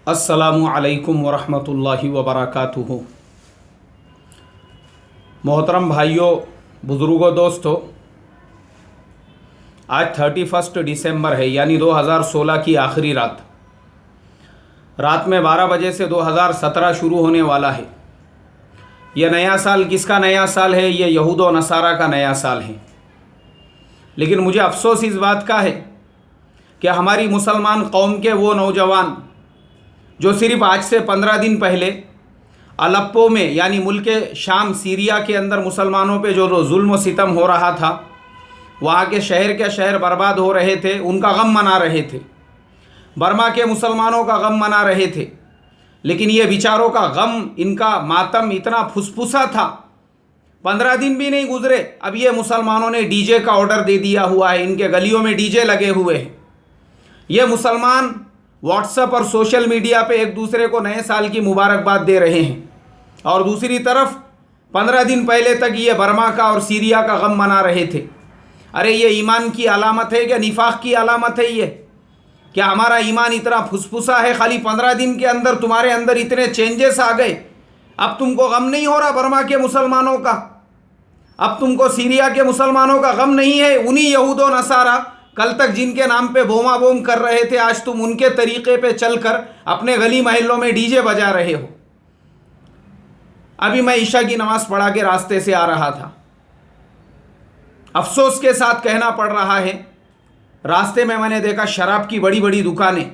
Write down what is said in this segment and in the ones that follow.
अस्सलामु अलैकुम वरहमतुल्लाहि वबरकातुहू। मोहतरम भाइयों, बुज़ुर्गों, दोस्तों, आज 31 दिसंबर है, यानी 2016 की आखिरी रात में 12 बजे से 2017 शुरू होने वाला है। यह नया साल किसका नया साल है? ये यहूद व नसारा का नया साल है। लेकिन मुझे अफसोस इस बात का है कि हमारी मुसलमान कौम के वो नौजवान जो सिर्फ आज से 15 दिन पहले अलेप्पो में, यानी मुल्क शाम सीरिया के अंदर मुसलमानों पे जो जुल्म व सितम हो रहा था, वहाँ के शहर बर्बाद हो रहे थे, उनका गम मना रहे थे। बर्मा के मुसलमानों का गम मना रहे थे। लेकिन ये बेचारों का गम, इनका मातम इतना फुसफुसा था, 15 दिन भी नहीं गुजरे, अब ये मुसलमानों ने डीजे का ऑर्डर दे दिया हुआ है। इनके गलियों में डीजे लगे हुए हैं। ये मुसलमान व्हाट्सएप और सोशल मीडिया पे एक दूसरे को नए साल की मुबारकबाद दे रहे हैं, और दूसरी तरफ 15 दिन पहले तक ये बर्मा का और सीरिया का गम मना रहे थे। अरे ये ईमान की अलामत है क्या निफाक की अलामत है? ये क्या हमारा ईमान इतना फुसफुसा है? खाली 15 दिन के अंदर तुम्हारे अंदर इतने चेंजेस आ गए, अब तुमको गम नहीं हो रहा बर्मा के मुसलमानों का? अब तुमको सीरिया के मुसलमानों का गम नहीं है? उन्हीं यहूद व नसारा कल तक जिनके नाम पे बोमा बोम कर रहे थे, आज तुम उनके तरीके पे चलकर अपने गली महल्लों में डीजे बजा रहे हो। अभी मैं ईशा की नमाज पढ़ा के रास्ते से आ रहा था। अफसोस के साथ कहना पड़ रहा है, रास्ते में मैंने देखा शराब की बड़ी बड़ी दुकानें,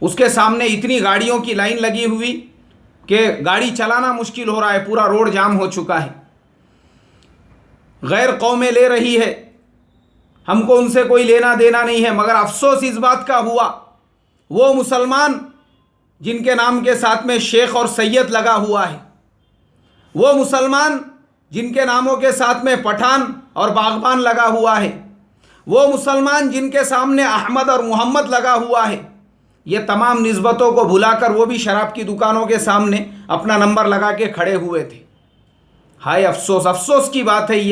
उसके सामने इतनी गाड़ियों की लाइन लगी हुई कि गाड़ी चलाना मुश्किल हो रहा है, पूरा रोड जाम हो चुका है। गैर कौमें ले रही है, हमको उनसे कोई लेना देना नहीं है, मगर अफसोस इस बात का हुआ, वो मुसलमान जिनके नाम के साथ में शेख और सैयद लगा हुआ है, वो मुसलमान जिनके नामों के साथ में पठान और बागबान लगा हुआ है, वो मुसलमान जिनके सामने अहमद और मोहम्मद लगा हुआ है, ये तमाम निस्बतों को भुलाकर वो भी शराब की दुकानों के सामने अपना नंबर लगा के खड़े हुए थे। हाय अफसोस, अफसोस की बात है।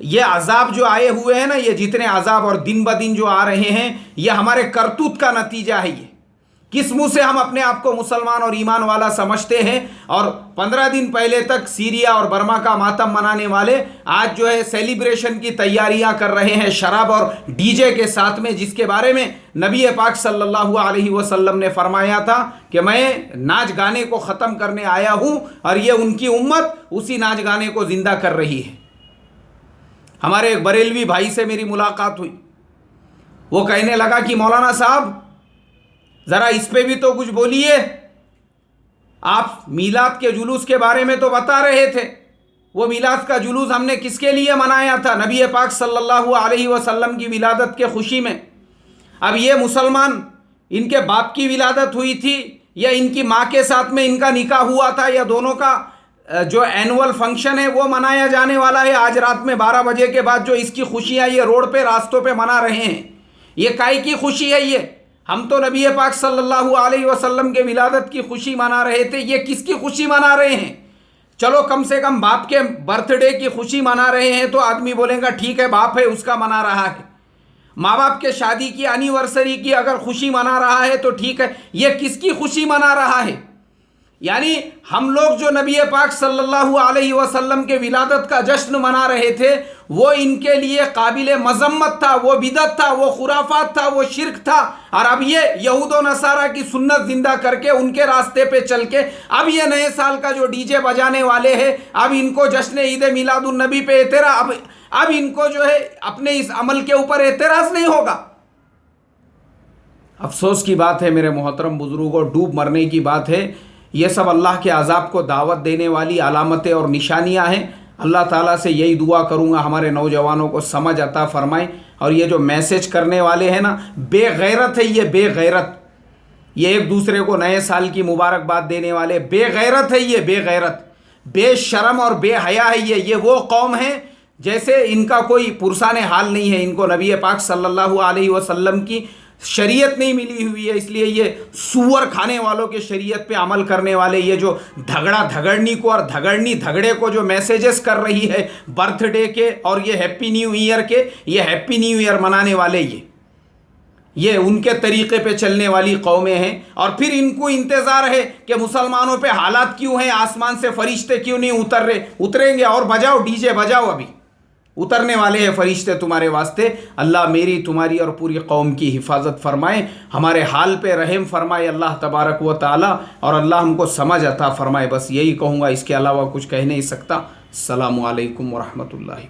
ये अजाब जो आए हुए हैं ना, ये जितने अजाब और दिन ब दिन जो आ रहे हैं, ये हमारे करतूत का नतीजा है। ये किस मुंह से हम अपने आप को मुसलमान और ईमान वाला समझते हैं, और 15 दिन पहले तक सीरिया और बर्मा का मातम मनाने वाले आज जो है सेलिब्रेशन की तैयारियां कर रहे हैं शराब और डीजे के साथ में, जिसके बारे में नबी पाक सल्लल्लाहु अलैहि वसल्लम ने फरमाया था कि मैं नाच गाने को ख़त्म करने आया हूं और ये उनकी उम्मत उसी नाच गाने को ज़िंदा कर रही है। हमारे एक बरेलवी भाई से मेरी मुलाकात हुई। वो कहने लगा कि मौलाना साहब ज़रा इस पे भी तो कुछ बोलिए, आप मीलाद के जुलूस के बारे में तो बता रहे थे, वो मीलाद का जुलूस हमने किसके लिए मनाया था? नबी पाक सल्लल्लाहु अलैहि वसल्लम की विलादत के खुशी में। अब ये मुसलमान, इनके बाप की विलादत हुई थी या इनकी माँ के साथ में इनका निकाह हुआ था, या दोनों का जो एनुअल फंक्शन है वो मनाया जाने वाला है आज रात में 12 बजे के बाद, जो इसकी खुशियाँ ये रोड पे रास्तों पे मना रहे हैं, ये काहे की खुशी है? ये हम तो नबी पाक सल्लल्लाहु अलैहि वसल्लम के विलादत की खुशी मना रहे थे, ये किसकी खुशी मना रहे हैं? चलो कम से कम बाप के बर्थडे की खुशी मना रहे हैं तो आदमी बोलेगा ठीक है, बाप है उसका मना रहा है। माँ बाप के शादी की एनिवर्सरी की अगर खुशी मना रहा है तो ठीक है, ये किसकी खुशी मना रहा है? यानी हम लोग जो नबी पाक सल्लल्लाहु अलैहि वसल्लम के विलादत का जश्न मना रहे थे, वो इनके लिए काबिले मजम्मत था, वो बिदत था, वो खुराफात था, वो शिर्क था। और अब ये यहूद व नसारा की सुन्नत जिंदा करके उनके रास्ते पे चल के अब ये नए साल का जो डीजे बजाने वाले हैं, अब इनको जश्न ईद मिलादुन नबी पे एतराज़, अब इनको जो है अपने इस अमल के ऊपर एतराज़ नहीं होगा। अफसोस की बात है मेरे मोहतरम बुजुर्गों, डूब मरने की बात है। ये सब अल्लाह के अजाब को दावत देने वाली अलामतें और निशानियां हैं। अल्लाह ताला से यही दुआ करूँगा हमारे नौजवानों को समझ अता फरमाएं। और ये जो मैसेज करने वाले हैं ना, बेगैरत है ये, बेगैरत। ये एक दूसरे को नए साल की मुबारकबाद देने वाले बेगैरत है ये, बेगैरत, बेशरम और बेहया है ये वो कौम है जैसे इनका कोई पुरसाने हाल नहीं है। इनको नबी पाक सल्लल्लाहु अलैहि वसल्लम की शरीयत नहीं मिली हुई है, इसलिए ये सूअर खाने वालों के शरीयत पे अमल करने वाले, ये जो झगड़ा झगड़नी को और झगड़नी झगड़े को जो मैसेजेस कर रही है बर्थडे के और ये हैप्पी न्यू ईयर के, ये हैप्पी न्यू ईयर मनाने वाले, ये उनके तरीक़े पे चलने वाली कौमें हैं। और फिर इनको इंतज़ार है कि मुसलमानों पे हालात क्यों हैं, आसमान से फरिश्ते क्यों नहीं उतर रहे। उतरेंगे, और बजाओ डीजे बजाओ, अभी उतरने वाले हैं फरिश्ते तुम्हारे वास्ते। अल्लाह मेरी तुम्हारी और पूरी कौम की हिफाजत फरमाए, हमारे हाल पे रहम फरमाए अल्लाह तबारक व ताला, और अल्लाह हमको समझ अता फरमाए। बस यही कहूँगा, इसके अलावा कुछ कह नहीं सकता। अस्सलामु अलैकुम व रहमतुल्लाहि।